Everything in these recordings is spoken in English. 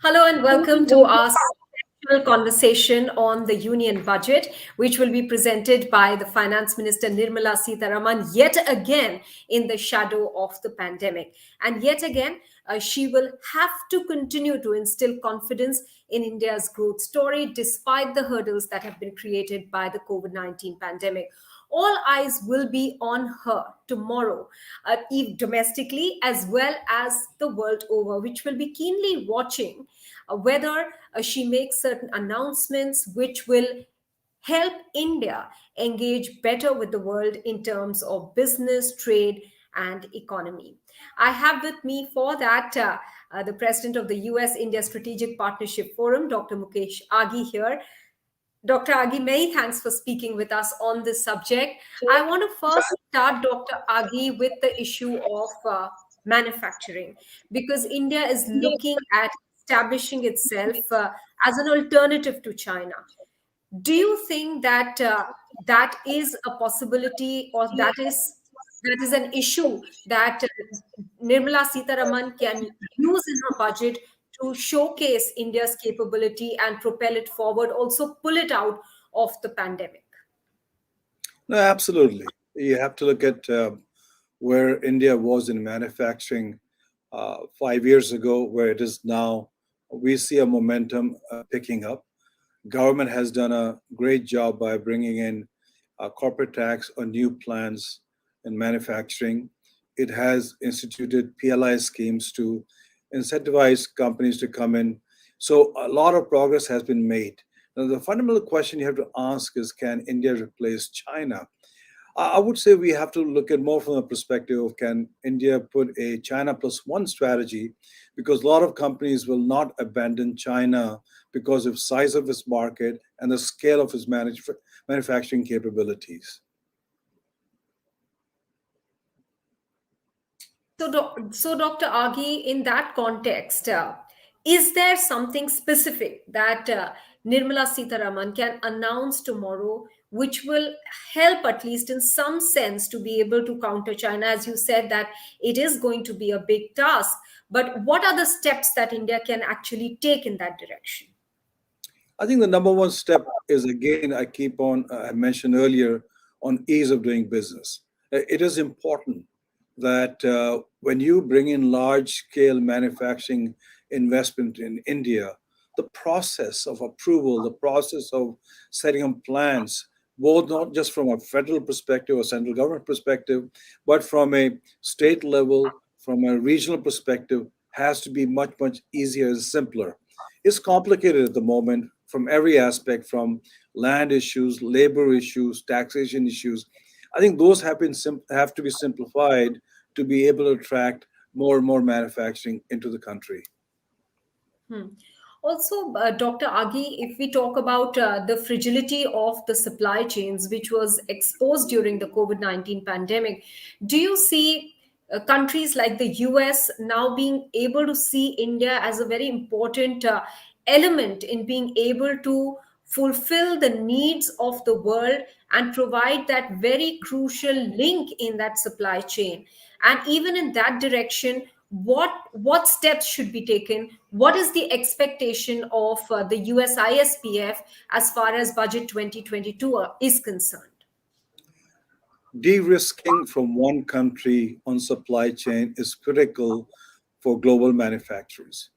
Hello and welcome to our special conversation on the Union budget, which will be presented by the Finance Minister Nirmala Sitharaman yet again in the shadow of the pandemic. And yet again, she will have to continue to instill confidence in India's growth story despite the hurdles that have been created by the COVID-19 pandemic. All eyes will be on her tomorrow, domestically as well as the world over, which will be keenly watching whether she makes certain announcements which will help India engage better with the world in terms of business, trade, and economy. I have with me for that the president of the US India Strategic Partnership Forum, Dr. Mukesh Agi, here. Dr. Agi, many thanks for speaking with us on this subject. I want to first start, Dr. Agi, with the issue of manufacturing, because India is looking at establishing itself as an alternative to China. Do you think that that is a possibility, or that is an issue that Nirmala Sitharaman can use in her budget to showcase India's capability and propel it forward, also pull it out of the pandemic? No, absolutely. You have to look at where India was in manufacturing 5 years ago, where it is now. We see a momentum picking up. Government has done a great job by bringing in corporate tax on new plants in manufacturing. It has instituted PLI schemes to incentivize companies to come in. So a lot of progress has been made. Now, the fundamental question you have to ask is, can India replace China? I would say we have to look at more from the perspective of, can India put a China plus one strategy, because a lot of companies will not abandon China because of size of its market and the scale of its manufacturing capabilities. So, Dr. Agi, in that context, is there something specific that Nirmala Sitharaman can announce tomorrow, which will help, at least in some sense, to be able to counter China? As you said, that it is going to be a big task, but what are the steps that India can actually take in that direction? I think the number one step is, again, I mentioned earlier, on ease of doing business. It is important that when you bring in large scale manufacturing investment in India, the process of approval, the process of setting up plans, both not just from a federal perspective or central government perspective, but from a state level, from a regional perspective, has to be much, much easier and simpler. It's complicated at the moment from every aspect, from land issues, labor issues, taxation issues. I think those have to be simplified to be able to attract more and more manufacturing into the country. Hmm. Also, Dr. Agi, if we talk about the fragility of the supply chains, which was exposed during the COVID-19 pandemic, do you see countries like the US now being able to see India as a very important element in being able to fulfill the needs of the world and provide that very crucial link in that supply chain? And even in that direction, what steps should be taken? What is the expectation of the US ISPF as far as budget 2022 is concerned? De-risking from one country on supply chain is critical for global manufacturers.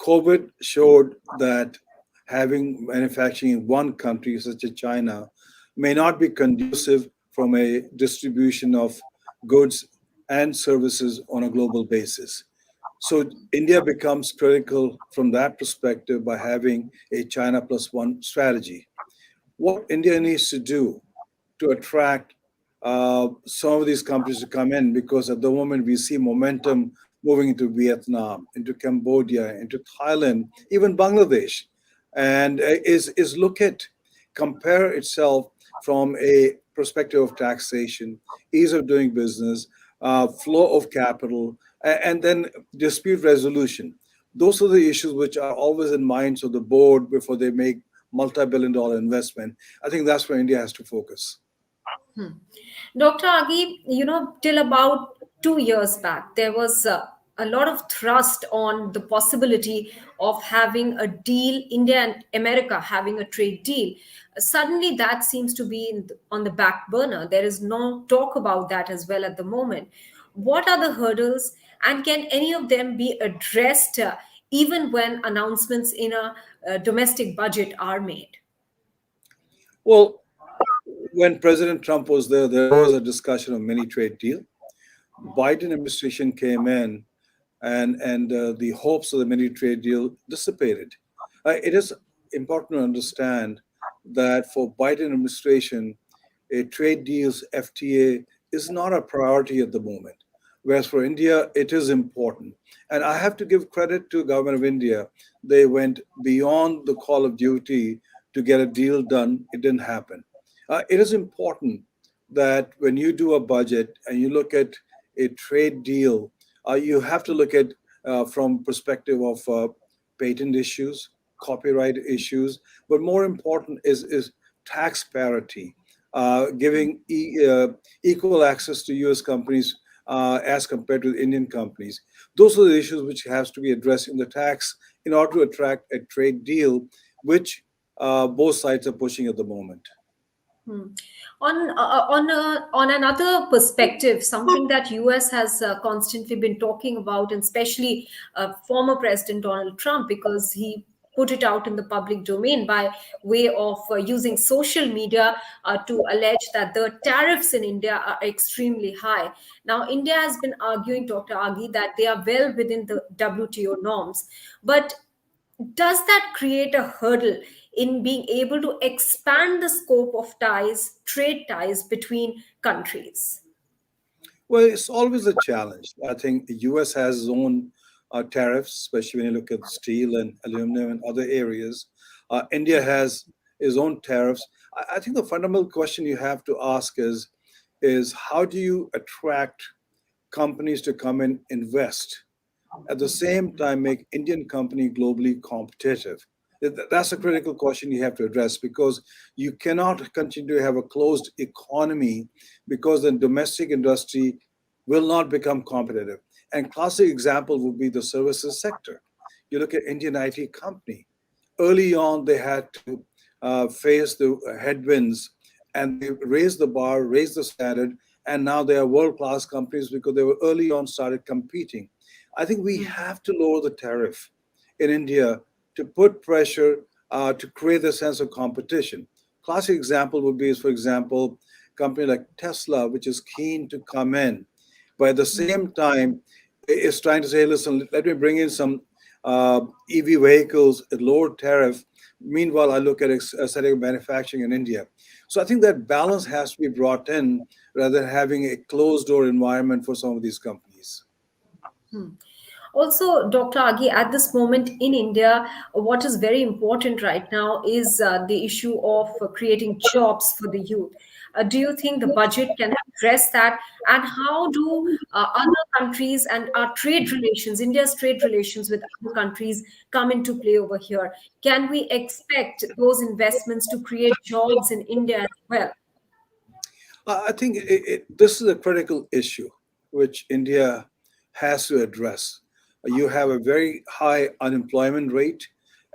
COVID showed that having manufacturing in one country, such as China, may not be conducive from a distribution of goods and services on a global basis. So India becomes critical from that perspective by having a China plus one strategy. What India needs to do to attract some of these companies to come in, because at the moment we see momentum moving into Vietnam, into Cambodia, into Thailand, even Bangladesh, and is look at compare itself from a perspective of taxation, ease of doing business, flow of capital, and then dispute resolution. Those are the issues which are always in minds of the board before they make multi-billion-dollar investment. I think that's where India has to focus. Dr. Agi, till about 2 years back, there was a lot of thrust on the possibility of having a deal, India and America having a trade deal. Suddenly, that seems to be on the back burner. There is no talk about that as well at the moment. What are the hurdles, and can any of them be addressed even when announcements in a domestic budget are made? Well, when President Trump was there was a discussion of mini trade deal. Biden administration came in, and the hopes of the mini trade deal dissipated. It is important to understand that for Biden administration, a trade deals FTA is not a priority at the moment, whereas for India it is important. And I have to give credit to the government of India. They went beyond the call of duty to get a deal done. It didn't happen. It is important that when you do a budget and you look at a trade deal, you have to look at from perspective of patent issues, copyright issues, but more important is tax parity, giving equal access to U.S. companies as compared to Indian companies. Those are the issues which has to be addressed in the tax in order to attract a trade deal, which both sides are pushing at the moment. Hmm. On another perspective, something that US has constantly been talking about, and especially former President Donald Trump, because he put it out in the public domain by way of using social media to allege that the tariffs in India are extremely high. Now, India has been arguing, Dr. Agi, that they are well within the WTO norms, but does that create a hurdle in being able to expand the scope of ties, trade ties between countries? Well, it's always a challenge. I think the US has its own tariffs, especially when you look at steel and aluminum and other areas. India has its own tariffs. I think the fundamental question you have to ask is how do you attract companies to come and invest? At the same time make Indian company globally competitive? That's a critical question you have to address because you cannot continue to have a closed economy because the domestic industry will not become competitive. And classic example would be the services sector. You look at Indian IT company. Early on, they had to face the headwinds and they raised the bar, raised the standard, and now they are world-class companies because they were early on started competing. I think we have to lower the tariff in India to put pressure to create a sense of competition. Classic example would be, for example, company like Tesla, which is keen to come in, but at the same time is trying to say, listen, let me bring in some EV vehicles at lower tariff. Meanwhile, I look at setting up manufacturing in India. So I think that balance has to be brought in rather than having a closed door environment for some of these companies. Also, Dr. Agi, at this moment in India, what is very important right now is the issue of creating jobs for the youth. Do you think the budget can address that? And how do other countries and our trade relations, India's trade relations with other countries, come into play over here? Can we expect those investments to create jobs in India as well? I think this is a critical issue which India has to address. You have a very high unemployment rate,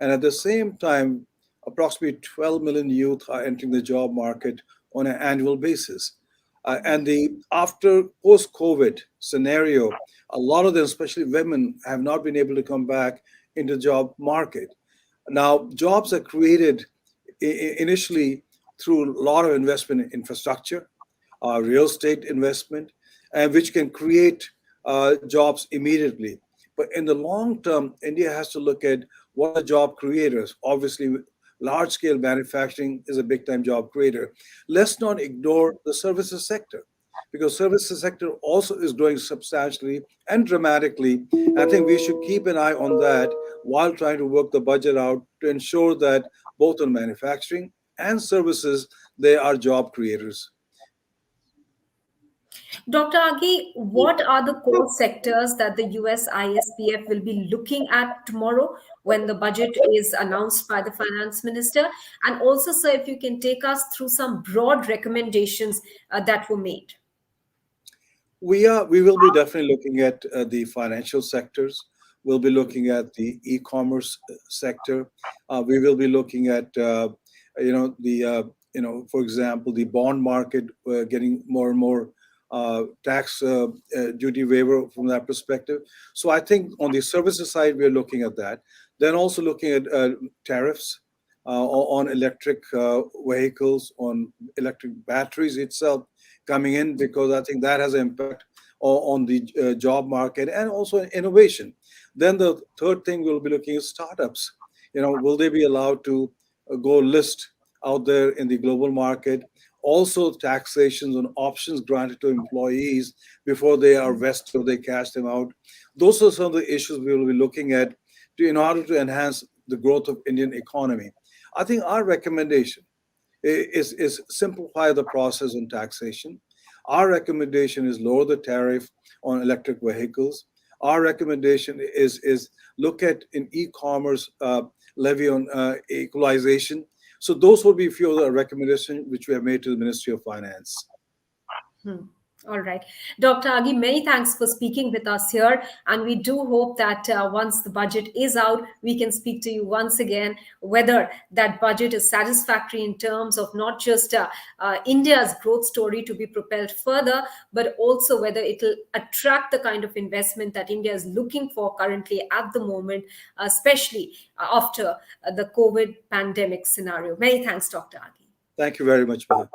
and at the same time, approximately 12 million youth are entering the job market on an annual basis. And the after post-COVID scenario, a lot of them, especially women, have not been able to come back into the job market. Now, jobs are created initially through a lot of investment in infrastructure, real estate investment, and which can create jobs immediately. But in the long term, India has to look at what are job creators. Obviously, large scale manufacturing is a big time job creator. Let's not ignore the services sector because services sector also is growing substantially and dramatically. I think we should keep an eye on that while trying to work the budget out to ensure that both in manufacturing and services, they are job creators. Dr. Agi, what are the core sectors that the US ISPF will be looking at tomorrow when the budget is announced by the finance minister? And also, sir, if you can take us through some broad recommendations that were made. We will be definitely looking at the financial sectors. We'll be looking at the e-commerce sector. We will be looking at the for example, the bond market getting more and more tax duty waiver from that perspective. So I think on the services side, we're looking at that. Then also looking at tariffs on electric vehicles, on electric batteries itself coming in, because I think that has an impact on the job market and also innovation. Then the third thing we'll be looking at startups. Will they be allowed to go list out there in the global market? Also, taxations on options granted to employees before they are vested or they cash them out. Those are some of the issues we will be looking at in order to enhance the growth of Indian economy. I think our recommendation is simplify the process on taxation. Our recommendation is lower the tariff on electric vehicles. Our recommendation is look at an e-commerce levy on equalization. So those will be a few of the recommendations which we have made to the Ministry of Finance. Hmm. All right. Dr. Agi, many thanks for speaking with us here. And we do hope that once the budget is out, we can speak to you once again, whether that budget is satisfactory in terms of not just India's growth story to be propelled further, but also whether it will attract the kind of investment that India is looking for currently at the moment, especially after the COVID pandemic scenario. Many thanks, Dr. Agi. Thank you very much, Maha.